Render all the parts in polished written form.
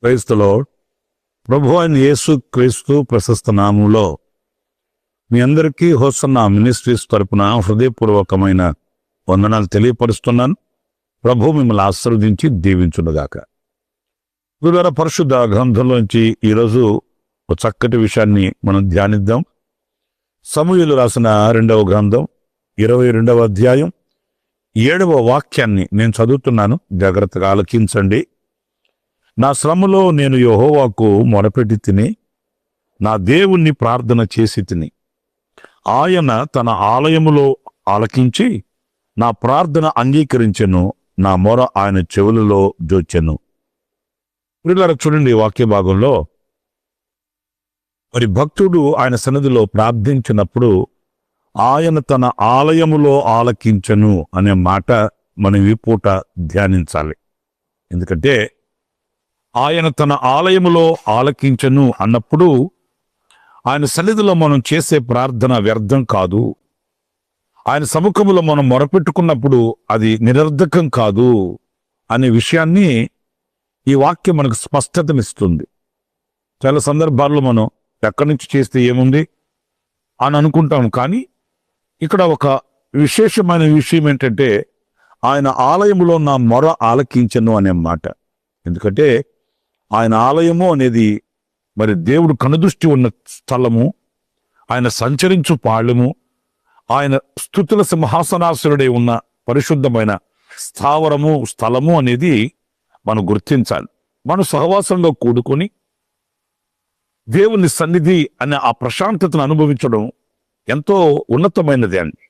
Praise the lord. ప్రభు అయిన యేసు క్రీస్తు ప్రశస్త నామంలో మీ అందరికీ హోసన్నా మినిస్ట్రీస్ తరపున హృదయపూర్వకమైన వందనాలు తెలియపరుస్తున్నాను. ప్రభు మిమ్మల్ని ఆశీర్వదించి దీవించునుగాక. గురువార పరిశుద్ధ గ్రంథంలోంచి ఈరోజు ఒక చక్కటి విషయాన్ని మనం ధ్యానిద్దాం. సమూయేలు రాసిన 2వ గ్రంథం 22వ అధ్యాయం 7వ వాక్యాన్ని నేను చదువుతున్నాను, జాగ్రత్తగా ఆలకించండి. నా శ్రమలో నేను యెహోవాకు మొరపెట్టి తిని నా దేవుణ్ణి ప్రార్థన చేసి తిని ఆయన తన ఆలయములో ఆలకించి నా ప్రార్థన అంగీకరించెను, నా మొర ఆయన చెవులలో జోచెను. ప్రియులారా, చూడండి వాక్య భాగంలో మరి భక్తుడు ఆయన సన్నిధిలో ప్రార్థించినప్పుడు ఆయన తన ఆలయములో ఆలకించెను అనే మాట మనం ఈ పూట ధ్యానించాలి. ఎందుకంటే ఆయన తన ఆలయములో ఆలకించెను అన్నప్పుడు ఆయన సన్నిధిలో మనం చేసే ప్రార్థన వ్యర్థం కాదు. ఆయన సముఖములో మనం మొరపెట్టుకున్నప్పుడు అది నిరర్ధకం కాదు అనే విషయాన్ని ఈ వాక్యం మనకు స్పష్టతనిస్తుంది. చాలా సందర్భాల్లో మనం ఎక్కడి నుంచి చేస్తే ఏముంది అని అనుకుంటాం, కానీ ఇక్కడ ఒక విశేషమైన విషయం ఏంటంటే ఆయన ఆలయములో నా మొర ఆలకించెను అనే మాట. ఎందుకంటే ఆయన ఆలయము అనేది మరి దేవుడు కనుదృష్టి ఉన్న స్థలము, ఆయన సంచరించు పాళెము, ఆయన స్తుతుల సింహాసనాసురుడై ఉన్న పరిశుద్ధమైన స్థావరము, స్థలము అనేది మనం గుర్తించాలి. మన సహవాసంలో కూడుకొని దేవుని సన్నిధి అనే ఆ ప్రశాంతతను అనుభవించడం ఎంతో ఉన్నతమైనది అండి.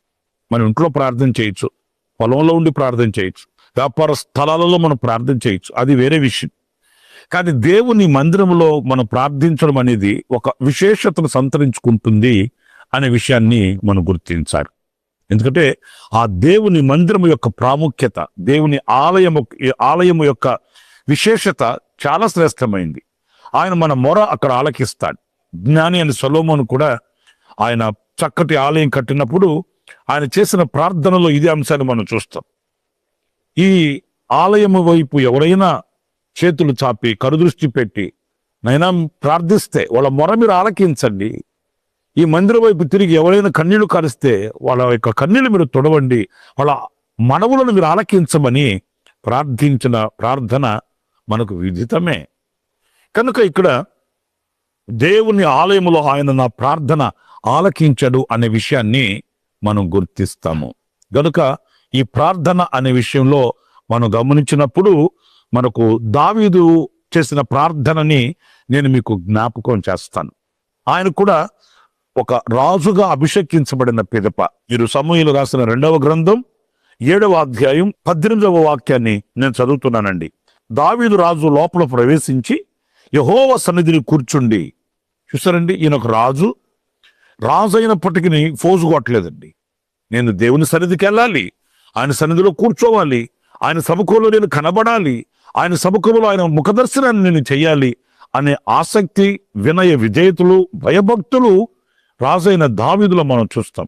మనం ఇంట్లో ప్రార్థన చేయొచ్చు, పొలంలో ఉండి ప్రార్థన చేయొచ్చు, వ్యాపార స్థలాలలో మనం ప్రార్థన చేయొచ్చు, అది వేరే విషయం. కానీ దేవుని మందిరంలో మనం ప్రార్థించడం అనేది ఒక విశేషతను సంతరించుకుంటుంది అనే విషయాన్ని మనం గుర్తించాలి. ఎందుకంటే ఆ దేవుని మందిరము యొక్క ప్రాముఖ్యత, దేవుని ఆలయము యొక్క విశేషత చాలా శ్రేష్టమైంది. ఆయన మన మొర అక్కడ ఆలకిస్తాడు. జ్ఞాని అని సొలొమోను కూడా ఆయన చక్కటి ఆలయం కట్టినప్పుడు ఆయన చేసిన ప్రార్థనలో ఇదే అంశాన్ని మనం చూస్తాం. ఈ ఆలయము వైపు ఎవరైనా చేతులు చాపి కరుదృష్టి పెట్టి నైనా ప్రార్థిస్తే వాళ్ళ మొర మీరు ఆలకించండి. ఈ మందిరం వైపు తిరిగి ఎవరైనా కన్నీళ్లు కారిస్తే వాళ్ళ యొక్క కన్నీళ్లు మీరు తొడవండి, వాళ్ళ మనవులను మీరు ఆలకించమని ప్రార్థించిన ప్రార్థన మనకు విదితమే. కనుక ఇక్కడ దేవుని ఆలయములో ఆయన నా ప్రార్థన ఆలకించడు అనే విషయాన్ని మనం గుర్తిస్తాము. గనుక ఈ ప్రార్థన అనే విషయంలో మనం గమనించినప్పుడు మనకు దావీదు చేసిన ప్రార్థనని నేను మీకు జ్ఞాపకం చేస్తాను. ఆయన కూడా ఒక రాజుగా అభిషేకించబడిన పిదప మీరు సమూయేలు రాసిన 2వ గ్రంథం 7వ అధ్యాయం 18వ వాక్యాన్ని నేను చదువుతున్నానండి. దావీదు రాజు లోపల ప్రవేశించి యెహోవా సన్నిధిని కూర్చుండి. చూసారండి, ఈయన ఒక రాజు అయినప్పటికీ ఫోజు కొట్టలేదండి. నేను దేవుని సన్నిధికి వెళ్ళాలి, ఆయన సన్నిధిలో కూర్చోవాలి, ఆయన సముఖంలో నేను కనబడాలి, ఆయన సముఖంలో ఆయన ముఖదర్శనాన్ని నేను చెయ్యాలి అనే ఆసక్తి, వినయ విధేయతలు, భయభక్తులు రాజైన దావీదులో మనం చూస్తాం.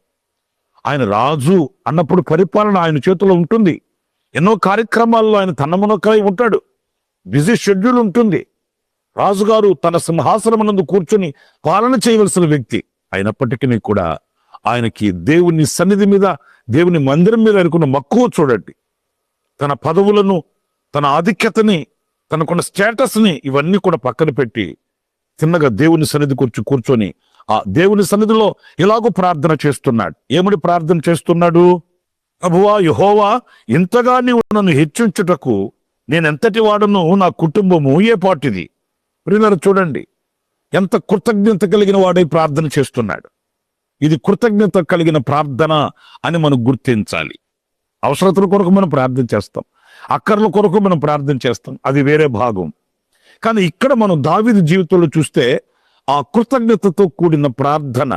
ఆయన రాజు అన్నప్పుడు పరిపాలన ఆయన చేతిలో ఉంటుంది. ఎన్నో కార్యక్రమాల్లో ఆయన తన్నమునకై ఉంటాడు. బిజీ షెడ్యూల్ ఉంటుంది. రాజుగారు తన సింహాసనమునందు కూర్చొని పాలన చేయవలసిన వ్యక్తి అయినప్పటికీ కూడా ఆయనకి దేవుని సన్నిధి మీద, దేవుని మందిరం మీద అనుకున్న మక్కువ చూడండి. తన పదవులను, తన ఆధిక్యతని, తనకున్న స్టేటస్ని ఇవన్నీ కూడా పక్కన పెట్టి చిన్నగా దేవుని సన్నిధి కూర్చొని ఆ దేవుని సన్నిధిలో ఇలాగూ ప్రార్థన చేస్తున్నాడు. ఏమని ప్రార్థన చేస్తున్నాడు? ప్రభువా యెహోవా, ఇంతగా నీవు నన్ను హెచ్చించుటకు నేనెంతటి వాడను, నా కుటుంబము ఏ పాటిది. ప్రియులారా, చూడండి ఎంత కృతజ్ఞత కలిగిన వాడై ప్రార్థన చేస్తున్నాడు. ఇది కృతజ్ఞత కలిగిన ప్రార్థన అని మనం గుర్తించాలి. అవసరతల కొరకు మనం ప్రార్థన చేస్తాం, అక్కర్ల కొరకు మనం ప్రార్థన చేస్తాం, అది వేరే భాగం. కానీ ఇక్కడ మనం దావీదు జీవితంలో చూస్తే ఆ కృతజ్ఞతతో కూడిన ప్రార్థన,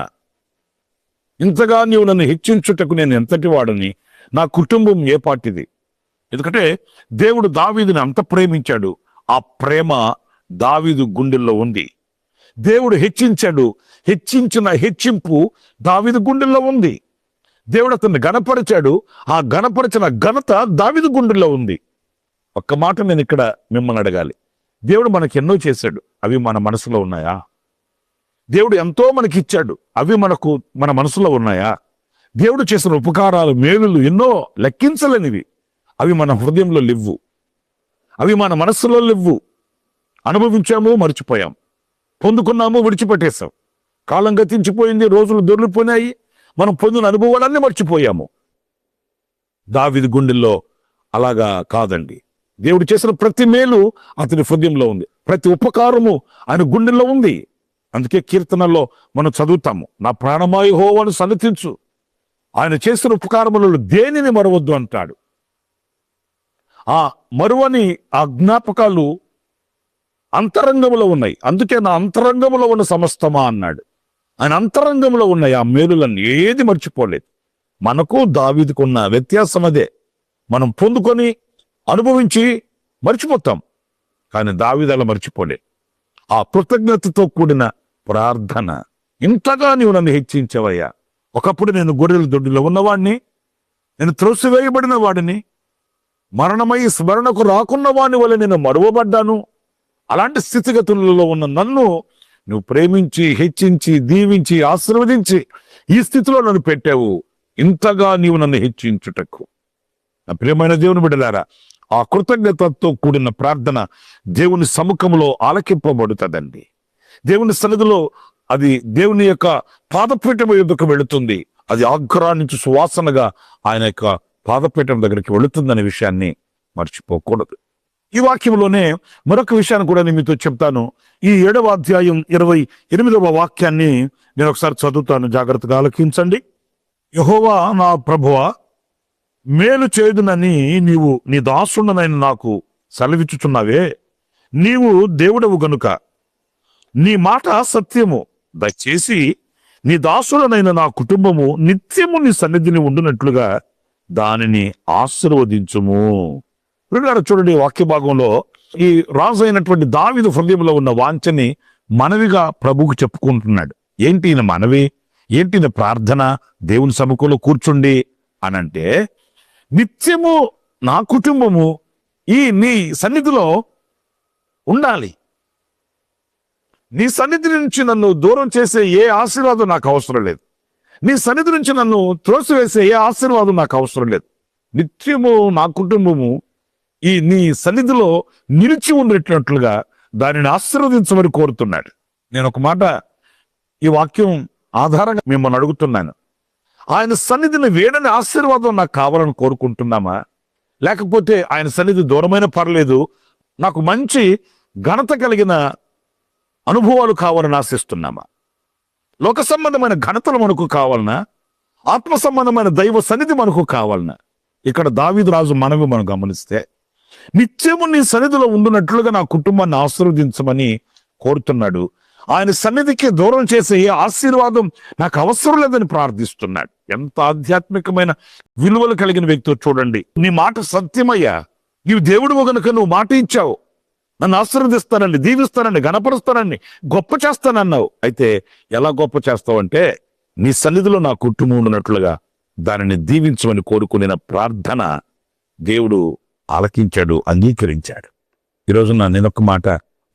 ఇంతగా నీవు నన్ను హెచ్చించుటకు నేను ఎంతటి వాడని, నా కుటుంబం ఏ పాటిది. ఎందుకంటే దేవుడు దావీదుని అంత ప్రేమించాడు. ఆ ప్రేమ దావీదు గుండెల్లో ఉంది. దేవుడు హెచ్చించాడు, హెచ్చించిన హెచ్చింపు దావీదు గుండెల్లో ఉంది. దేవుడు అతన్ని గణపరిచాడు, ఆ గణపరిచిన ఘనత దావీదు గుండెల్లో ఉంది. ఒక్క మాట నేను ఇక్కడ మిమ్మల్ని అడగాలి, దేవుడు మనకి ఎన్నో చేశాడు, అవి మన మనసులో ఉన్నాయా? దేవుడు ఎంతో మనకి ఇచ్చాడు, అవి మన మనసులో ఉన్నాయా? దేవుడు చేసిన ఉపకారాలు, మేలులు ఎన్నో లెక్కించలేనివి, అవి మన హృదయంలో లేవు, అవి మన మనస్సులో లేవు. అనుభవించాము, మర్చిపోయాం, పొందుకున్నాము, విడిచిపెట్టేశాం. కాలం గతించిపోయింది, రోజులు దొర్లిపోయినాయి, మనం పొందిన అనుభవాలన్నీ మర్చిపోయాము. దావీదు గుండెల్లో అలాగా కాదండి. దేవుడు చేసిన ప్రతి మేలు అతని హృదయంలో ఉంది, ప్రతి ఉపకారము ఆయన గుండెల్లో ఉంది. అందుకే కీర్తనల్లో మనం చదువుతాము, నా ప్రాణమా యెహోవాను సన్నతించు, ఆయన చేసిన ఉపకారములలో దేనిని మరవద్దు అంటాడు. ఆ మరువని ఆ జ్ఞాపకాలు అంతరంగంలో ఉన్నాయి. అందుకే నా అంతరంగంలో ఉన్న సమస్తమా అన్నాడు. ఆయన అంతరంగంలో ఉన్నాయి ఆ మేలులన్నీ, ఏది మర్చిపోలేదు. మనకు దావీదుకున్న వ్యత్యాసం అదే. మనం పొందుకొని అనుభవించి మర్చిపోతాం, కానీ దావీదు అలా మర్చిపోలే. ఆ కృతజ్ఞతతో కూడిన ప్రార్థన, ఇంతగా నీవు నన్ను హెచ్చించవయ్యా. ఒకప్పుడు నేను గొర్రెల దొడ్డిలో ఉన్నవాడిని, నేను త్రోసివేయబడిన వాడిని, మరణమై స్మరణకు రాకున్న వాని వల్ల నేను మరువబడ్డాను. అలాంటి స్థితిగతులలో ఉన్న నన్ను నువ్వు ప్రేమించి, హెచ్చించి, దీవించి, ఆశీర్వదించి ఈ స్థితిలో నన్ను పెట్టావు. ఇంతగా నీవు నన్ను హెచ్చించుటకు. నా ప్రియమైన దేవుని బిడ్డలారా, ఆ కృతజ్ఞతతో కూడిన ప్రార్థన దేవుని సముఖంలో ఆలకింపబడుతుందండి. దేవుని సన్నిధిలో అది దేవుని యొక్క పాదపీఠం ఎదుకు వెళుతుంది. అది ఆగ్రహానికి సువాసనగా ఆయన యొక్క పాదపీఠం దగ్గరికి వెళుతుందనే విషయాన్ని మర్చిపోకూడదు. ఈ వాక్యంలోనే మరొక విషయాన్ని కూడా నేను మీతో చెప్తాను. ఈ 7వ అధ్యాయం 28వ వాక్యాన్ని నేను ఒకసారి చదువుతాను, జాగ్రత్తగా ఆలకించండి. యెహోవా నా ప్రభువా, మేలు చేయుదునని నీవు నీ దాసుడనైన నాకు సెలవిచ్చుచున్నావే. నీవు దేవుడవు గనుక నీ మాట సత్యము. దయచేసి నీ దాసుడనైన నా కుటుంబము నిత్యము నీ సన్నిధిని ఉండునట్లుగా దానిని ఆశీర్వదించుము. చూడండి, వాక్య భాగంలో ఈ రాజు అయినటువంటి దావీదు హృదయంలో ఉన్న వాంఛని మనవిగా ప్రభువుకు చెప్పుకుంటున్నాడు. ఏంటి ఈయన మనవి, ఏంటి ఈయన ప్రార్థన? దేవుని సముఖంలో కూర్చుండి అనంటే, నిత్యము నా కుటుంబము ఈ నీ సన్నిధిలో ఉండాలి. నీ సన్నిధి నుంచి నన్ను దూరం చేసే ఏ ఆశీర్వాదం నాకు అవసరం లేదు. నీ సన్నిధి నుంచి నన్ను త్రోసివేసే ఏ ఆశీర్వాదం నాకు అవసరం లేదు. నిత్యము నా కుటుంబము ఈ నీ సన్నిధిలో నిలిచి ఉండేటట్లుగా దానిని ఆశీర్వదించమని కోరుతున్నాడు. నేను ఒక మాట ఈ వాక్యం ఆధారంగా మిమ్మల్ని అడుగుతున్నాను. ఆయన సన్నిధిని వేడని ఆశీర్వాదం నాకు కావాలని కోరుకుంటున్నామా? లేకపోతే ఆయన సన్నిధి దూరమైన పర్లేదు, నాకు మంచి ఘనత కలిగిన అనుభవాలు కావాలని ఆశిస్తున్నామా? లోక సంబంధమైన ఘనతలు మనకు కావాలనా? ఆత్మ సంబంధమైన దైవ సన్నిధి మనకు కావాలనా? ఇక్కడ దావీదు రాజు మనవి మనం గమనిస్తే, నిత్యము నీ సన్నిధిలో ఉండునట్లుగా నా కుటుంబాన్ని ఆశీర్వదించమని కోరుతున్నాడు. ఆయన సన్నిధికి దూరం చేసే ఏ ఆశీర్వాదం నాకు అవసరం లేదని ప్రార్థిస్తున్నాడు. ఎంత ఆధ్యాత్మికమైన విలువలు కలిగిన వ్యక్తి చూడండి. నీ మాట సత్యమయ్యా, నీవు దేవుడు గనుక నువ్వు మాట ఇచ్చావు, నన్ను ఆశీర్వదిస్తానని, దీవిస్తానని, గణపరుస్తానని, గొప్ప చేస్తానన్నావు. అయితే ఎలా గొప్ప చేస్తావు అంటే, నీ సన్నిధిలో నా కుటుంబం ఉన్నట్లుగా దానిని దీవించమని కోరుకునే ప్రార్థన దేవుడు ఆలకించాడు, అంగీకరించాడు. ఈరోజు నేను ఒక మాట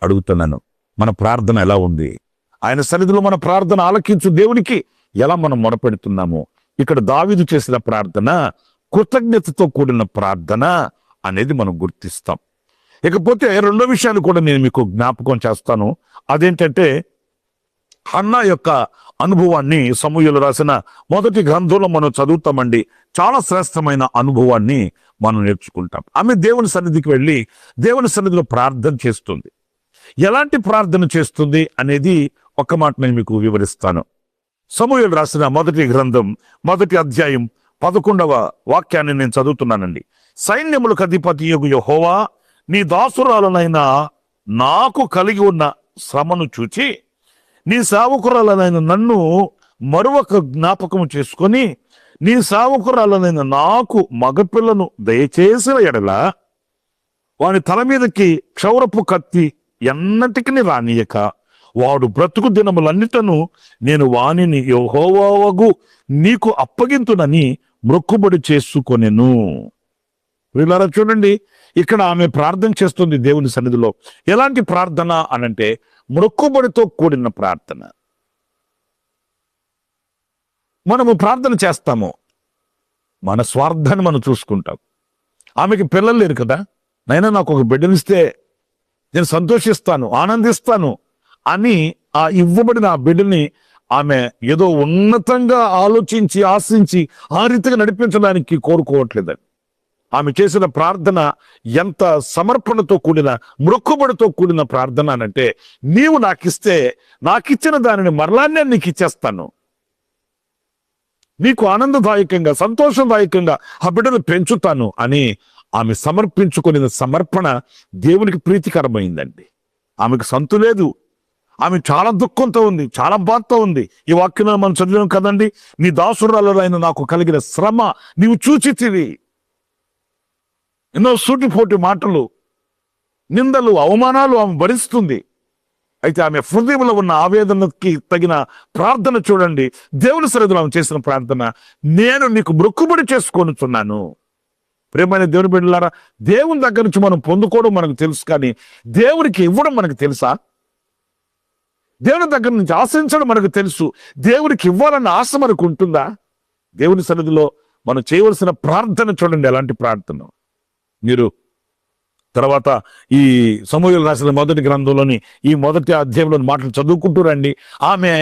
అడుగుతున్నాను, మన ప్రార్థన ఎలా ఉంది? ఆయన సన్నిధిలో మన ప్రార్థన ఆలకించు దేవునికి ఎలా మనం మొరపెడుతున్నాము? ఇక్కడ దావీదు చేసిన ప్రార్థన కృతజ్ఞతతో కూడిన ప్రార్థన అనేది మనం గుర్తిస్తాం. ఇకపోతే రెండో విషయాన్ని కూడా నేను మీకు జ్ఞాపకం చేస్తాను. అదేంటంటే, హన్నా యొక్క అనుభవాన్ని సమూయేలు రాసిన మొదటి గ్రంథంలో మనం చదువుతామండి. చాలా శ్రేష్టమైన అనుభవాన్ని మనం నేర్చుకుంటాం. ఆమె దేవుని సన్నిధికి వెళ్ళి దేవుని సన్నిధిలో ప్రార్థన చేస్తుంది. ఎలాంటి ప్రార్థన చేస్తుంది అనేది ఒక మాట నేను మీకు వివరిస్తాను. సమూయేలు రాసిన మొదటి గ్రంథం 1వ అధ్యాయం 11వ వాక్యాన్ని నేను చదువుతున్నానండి. సైన్యములకు అధిపతియగు యెహోవా, నీ దాసురాలనైన నాకు కలిగి ఉన్న శ్రమను చూచి నీ సేవకురాలనైన నన్ను మరొక జ్ఞాపకము చేసుకొని నీ సేవకురాలనైన నాకు మగపిల్లను దయచేసిన ఎడల వాని తల మీదకి క్షౌరపు కత్తి ఎన్నటికి రానియక వాడు బ్రతుకు దినములన్నిటను నేను వానిని యెహోవావగు నీకు అప్పగింతునని మొక్కుబడి చేసుకొనెను. వీళ్ళారా చూడండి, ఇక్కడ ఆమె ప్రార్థన చేస్తుంది దేవుని సన్నిధిలో. ఎలాంటి ప్రార్థన అనంటే మొక్కుబడితో కూడిన ప్రార్థన. మనము ప్రార్థన చేస్తాము, మన స్వార్థాన్ని మనం చూసుకుంటాం. ఆమెకి పిల్లలు లేరు కదా, నైనా నాకు ఒక బిడ్డనిస్తే నేను సంతోషిస్తాను, ఆనందిస్తాను అని ఆ ఇవ్వబడిన ఆ బిడ్డని ఆమె ఏదో ఉన్నతంగా ఆలోచించి ఆశించి ఆ రీతిగా నడిపించడానికి కోరుకోవట్లేదండి. ఆమె చేసిన ప్రార్థన ఎంత సమర్పణతో కూడిన మొక్కుబడితో కూడిన ప్రార్థన అనంటే, నీవు నాకిస్తే నాకిచ్చిన దానిని మరలా నేను నీకు ఇచ్చేస్తాను, నీకు ఆనందదాయకంగా సంతోషదాయకంగా ఆ బిడ్డను పెంచుతాను అని ఆమె సమర్పించుకునే సమర్పణ దేవునికి ప్రీతికరమైందండి. ఆమెకు సంతు లేదు, ఆమె చాలా దుఃఖంతో ఉంది, చాలా బాధతో ఉంది. ఈ వాక్యం మనం చదివాం కదండి, నీ దాసురాలైన నాకు కలిగిన శ్రమ నీవు చూచితివి. ఎన్నో సూటిపోటి మాటలు, నిందలు, అవమానాలు ఆమె భరిస్తుంది. అయితే ఆమె హృదయంలో ఉన్న ఆవేదనకి తగిన ప్రార్థన చూడండి. దేవుని సన్నిధిలో ఆమె చేసిన ప్రార్థన, నేను నీకు మొక్కుబడి చేసుకొనుచున్నాను. ప్రేమైన దేవుని బిడ్డలారా, దేవుని దగ్గర నుంచి మనం పొందుకోవడం మనకు తెలుసు, కానీ దేవునికి ఇవ్వడం మనకు తెలుసా? దేవుని దగ్గర నుంచి ఆశించడం మనకు తెలుసు, దేవునికి ఇవ్వాలన్న ఆశ మనకు ఉంటుందా? దేవుని సన్నిధిలో మనం చేయవలసిన ప్రార్థన చూడండి, ఎలాంటి ప్రార్థన. మీరు తర్వాత ఈ సమూయేలు రాసిన మొదటి గ్రంథంలోని ఈ మొదటి అధ్యాయంలోని మాటలు చదువుకుంటూ రండి. ఆమె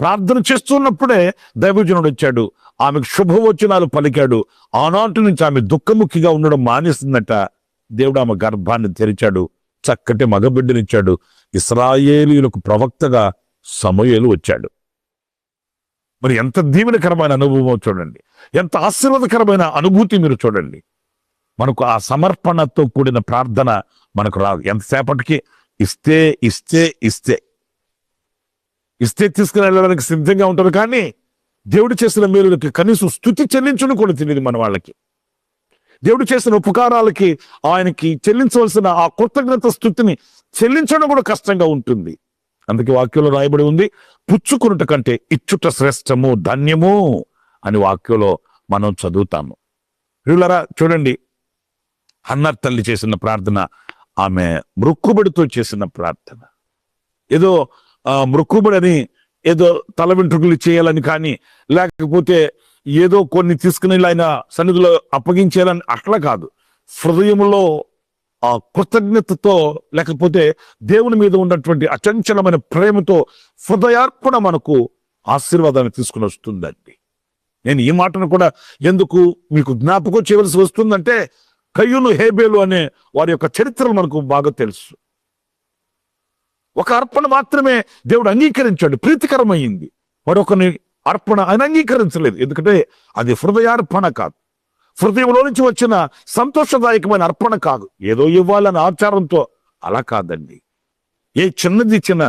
ప్రార్థన చేస్తున్నప్పుడే దైవజనుడు వచ్చాడు, ఆమెకు శుభవచనాలు పలికాడు. ఆనాటి నుంచి ఆమె దుఃఖముఖిగా ఉండడం మానేసిందట. దేవుడు ఆమె గర్భాన్ని తెరిచాడు, చక్కటి మగబిడ్డనిచ్చాడు. ఇశ్రాయేలీయులకు ప్రవక్తగా సమూయేలు వచ్చాడు. మరి ఎంత దీవెనకరమైన అనుభవం చూడండి, ఎంత ఆశీర్వాదకరమైన అనుభూతి మీరు చూడండి. మనకు ఆ సమర్పణతో కూడిన ప్రార్థన మనకు రాదు. ఎంతసేపటికి ఇస్తే ఇస్తే ఇస్తే ఇస్తే తీసుకుని వెళ్ళడానికి సిద్ధంగా ఉంటారు, కానీ దేవుడు చేసిన మేలులకి కనీసం స్తుతి చెల్లించడం కూడా తెలియదు మన వాళ్ళకి. దేవుడు చేసిన ఉపకారాలకి ఆయనకి చెల్లించవలసిన ఆ కృతజ్ఞత స్తుతిని చెల్లించడం కూడా కష్టంగా ఉంటుంది. అందుకే వాక్యంలో రాయబడి ఉంది, పుచ్చుకున్నట కంటే ఇచ్చుట శ్రేష్టము ధన్యము అని వాక్యంలో మనం చదువుతాము. ప్రియులారా చూడండి, హన్నా తల్లి చేసిన ప్రార్థన, ఆమె మొక్కుబడితో చేసిన ప్రార్థన. ఏదో మొక్కుబడి అని ఏదో తల వెంట్రుకలు చేయాలని కానీ, లేకపోతే ఏదో కొన్ని తీసుకుని ఆయన సన్నిధిలో అప్పగించేయాలని అట్లా కాదు. హృదయంలో ఆ కృతజ్ఞతతో, లేకపోతే దేవుని మీద ఉన్నటువంటి అచంచలమైన ప్రేమతో హృదయార్పణ మనకు ఆశీర్వాదాన్ని తీసుకుని వస్తుందండి. నేను ఈ మాటను కూడా ఎందుకు మీకు జ్ఞాపకం చేయవలసి వస్తుందంటే, కయ్యూను హేబేలు అనే వారి యొక్క చరిత్రలు మనకు బాగా తెలుసు. ఒక అర్పణ మాత్రమే దేవుడు అంగీకరించాడు, ప్రీతికరమైంది. మరొకని అర్పణ ఆయన అంగీకరించలేదు, ఎందుకంటే అది హృదయార్పణ కాదు, హృదయంలో నుంచి వచ్చిన సంతోషదాయకమైన అర్పణ కాదు, ఏదో ఇవ్వాలన్న ఆచారంతో. అలా కాదండి. ఏ చిన్నది ఇచ్చినా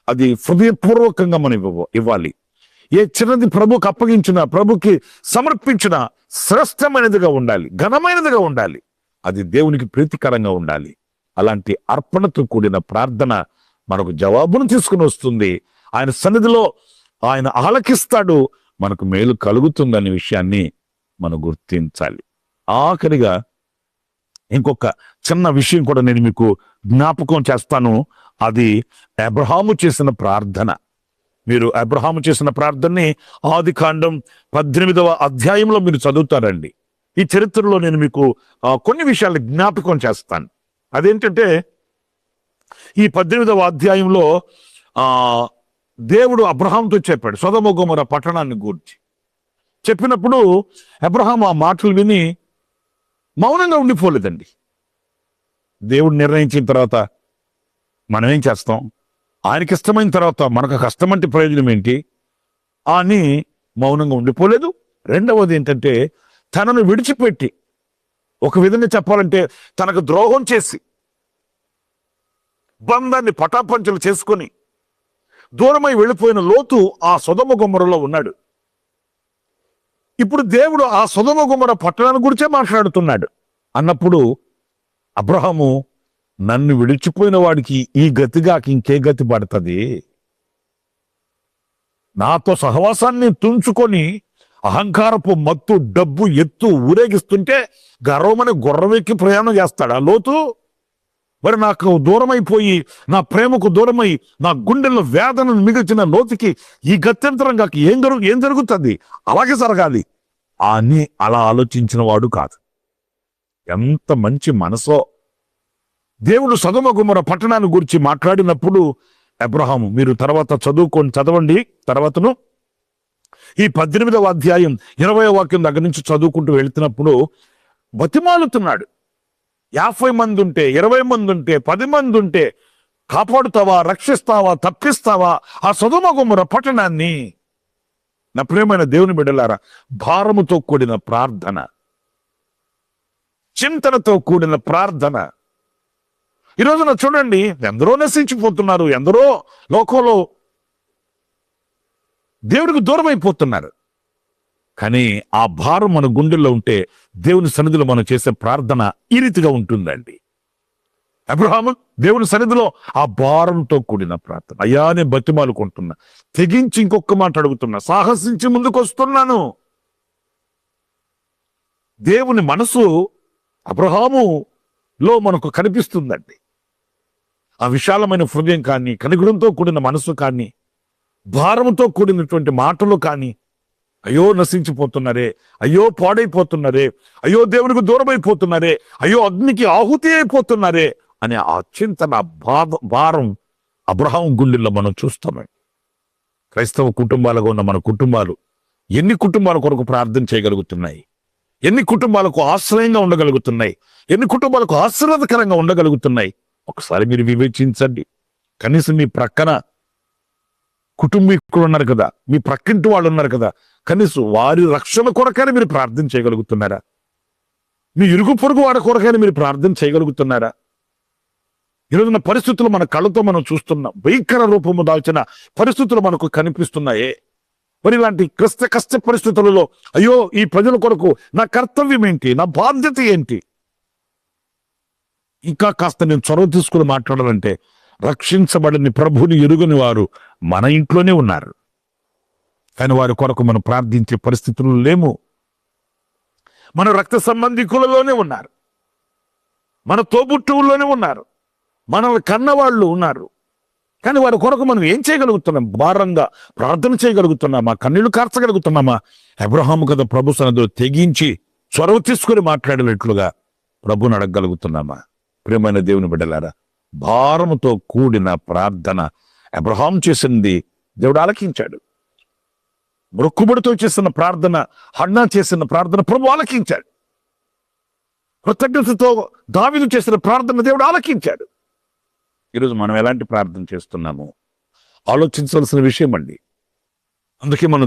అది హృదయపూర్వకంగా మనం ఇవ్వాలి. ఏ చిన్నది ప్రభుకి అప్పగించినా, ప్రభుకి సమర్పించిన శ్రేష్టమైనదిగా ఉండాలి, ఘనమైనదిగా ఉండాలి, అది దేవునికి ప్రీతికరంగా ఉండాలి. అలాంటి అర్పణతో కూడిన ప్రార్థన మనకు జవాబును తీసుకుని వస్తుంది. ఆయన సన్నిధిలో ఆయన ఆలకిస్తాడు, మనకు మేలు కలుగుతుందనే విషయాన్ని మనం గుర్తించాలి. ఆఖరిగా ఇంకొక చిన్న విషయం కూడా నేను మీకు జ్ఞాపకం చేస్తాను. అది అబ్రహాము చేసిన ప్రార్థన. మీరు అబ్రహాము చేసిన ప్రార్థనని ఆదికాండం 18వ అధ్యాయంలో మీరు చదువుతారండి. ఈ చరిత్రలో నేను మీకు కొన్ని విషయాలు జ్ఞాపకం చేస్తాను. అదేంటంటే, ఈ 18వ అధ్యాయంలో దేవుడు అబ్రహాంతో చెప్పాడు సొదొమ గొమొర్రా పట్టణాన్ని గూర్చి. చెప్పినప్పుడు అబ్రహాం ఆ మాటలు విని మౌనంగా ఉండిపోలేదండి. దేవుడు నిర్ణయించిన తర్వాత మనం ఏం చేస్తాం? ఆయనకి ఇష్టమైన తర్వాత మనకు కష్టం అంటే ప్రయోజనం ఏంటి అని మౌనంగా ఉండిపోలేదు. రెండవది ఏంటంటే, తనను విడిచిపెట్టి, ఒక విధంగా చెప్పాలంటే తనకు ద్రోహం చేసి, బంధాన్ని పటాపంచలు చేసుకొని దూరమై వెళ్ళిపోయిన లోతు ఆ సొదొమ గొమొర్రాలో ఉన్నాడు. ఇప్పుడు దేవుడు ఆ సొదొమ గొమొర్రా పట్టణాన్ని గురించే మాట్లాడుతున్నాడు. అన్నప్పుడు అబ్రహాము, నన్ను విడిచిపోయిన వాడికి ఈ గతిగా ఇంకే గతి పడుతుంది? నాతో సహవాసాన్ని తుంచుకొని అహంకారపు మత్తు, డబ్బు, ఎత్తు ఊరేగిస్తుంటే గర్వమని గుర్రమెక్కి ప్రయాణం చేస్తాడా లోతు? మరి నాకు దూరమైపోయి, నా ప్రేమకు దూరమై, నా గుండెల్లో వేదనను మిగిల్చిన లోతుకి ఈ గత్యంతరంగా ఏం జరుగుతుంది? అలాగే జరగాలి అని అలా ఆలోచించిన వాడు కాదు. ఎంత మంచి మనసో! దేవుడు సొదొమ గొమొర్రా పట్టణాన్ని గురించి మాట్లాడినప్పుడు అబ్రహాము, మీరు తర్వాత చదవండి తర్వాతను ఈ 18వ అధ్యాయం 20వ వాక్యం దగ్గర నుంచి చదువుకుంటూ వెళ్తున్నప్పుడు బతిమాలుతున్నాడు. 50 మంది ఉంటే, 20 మంది ఉంటే, 10 మంది ఉంటే కాపాడుతావా, రక్షిస్తావా, తప్పిస్తావా ఆ సొదొమ గొమొర్రా పట్టణాన్ని? నా ప్రియమైన దేవుని బిడ్డలారా, భారముతో కూడిన ప్రార్థన, చింతనతో కూడిన ప్రార్థన. ఈ రోజున చూడండి, ఎందరో నశించిపోతున్నారు, ఎందరో లోకంలో దేవుడికి దూరం అయిపోతున్నారు. కానీ ఆ భారం మన గుండెల్లో ఉంటే దేవుని సన్నిధిలో మనం చేసే ప్రార్థన ఈ రీతిగా ఉంటుందండి. అబ్రహాము దేవుని సన్నిధిలో ఆ భారంతో కూడిన ప్రార్థన, అయ్యా నేను బతిమాలుకుంటున్నా, తెగించి ఇంకొక మాట అడుగుతున్నా, సాహసించి ముందుకు వస్తున్నాను. దేవుని మనసు అబ్రహాములో మనకు కనిపిస్తుందండి. ఆ విశాలమైన హృదయం కానీ, కనిగుడంతో కూడిన మనసు కానీ, భారంతో కూడినటువంటి మాటలు కానీ, అయ్యో నశించిపోతున్నారే, అయ్యో పాడైపోతున్నారే, అయ్యో దేవునికి దూరం అయిపోతున్నారే, అయ్యో అగ్నికి ఆహుతి అయిపోతున్నారే అనే ఆ చింతన, భారం అబ్రహాం గుండెల్లో మనం చూస్తామే. క్రైస్తవ కుటుంబాలుగా ఉన్న మన కుటుంబాలు ఎన్ని కుటుంబాల కొరకు ప్రార్థన చేయగలుగుతున్నాయి? ఎన్ని కుటుంబాలకు ఆశ్రయంగా ఉండగలుగుతున్నాయి? ఎన్ని కుటుంబాలకు ఆశీర్వాదకరంగా ఉండగలుగుతున్నాయి? ఒకసారి మీరు వివేచించండి. కనీసం మీ ప్రక్కన కుటుంబీకులు ఉన్నారు కదా, మీ ప్రక్కింటి వాళ్ళు ఉన్నారు కదా, కనీసం వారి రక్షణ కొరకైనా మీరు ప్రార్థన చేయగలుగుతున్నారా? మీ ఇరుగు పొరుగు వారి కొరకైనా మీరు ప్రార్థన చేయగలుగుతున్నారా? ఈరోజున్న పరిస్థితులు మన కళ్ళతో మనం చూస్తున్నాం. భయంకర రూపము దాల్చిన పరిస్థితులు మనకు కనిపిస్తున్నాయే. మరి ఇలాంటి కష్ట పరిస్థితులలో అయ్యో ఈ ప్రజల కొరకు నా కర్తవ్యం ఏంటి, నా బాధ్యత ఏంటి? ఇంకా కాస్త నేను చొరవ తీసుకుని మాట్లాడాలంటే, రక్షించబడని ప్రభుని ఎరుగని వారు మన ఇంట్లోనే ఉన్నారు, కానీ వారి కొరకు మనం ప్రార్థించే పరిస్థితులు లేము. మన రక్త సంబంధికులలోనే ఉన్నారు, మన తోబుట్టువుల్లోనే ఉన్నారు, మనల్ని కన్నవాళ్ళు ఉన్నారు, కానీ వారి కొరకు మనం ఏం చేయగలుగుతున్నాం? భారంగా ప్రార్థన చేయగలుగుతున్నామా? కన్నీళ్లు కార్చగలుగుతున్నామా? అబ్రహాము కదా ప్రభు సన్నిధిలో తెగించి చొరవ తీసుకుని మాట్లాడినట్లుగా ప్రభుని అడగగలుగుతున్నామా? ప్రియమైన దేవుని బిడ్డలారా, భారముతో కూడిన ప్రార్థన అబ్రహాం చేసింది దేవుడు ఆలకించాడు. మొక్కుబడితో చేసిన ప్రార్థన, హన్నా చేసిన ప్రార్థన ప్రభు ఆలకించాడు. కృతజ్ఞతతో దావీదు చేసిన ప్రార్థన దేవుడు ఆలకించాడు. ఈరోజు మనం ఎలాంటి ప్రార్థన చేస్తున్నాము ఆలోచించవలసిన విషయం అండి. అందుకే మనం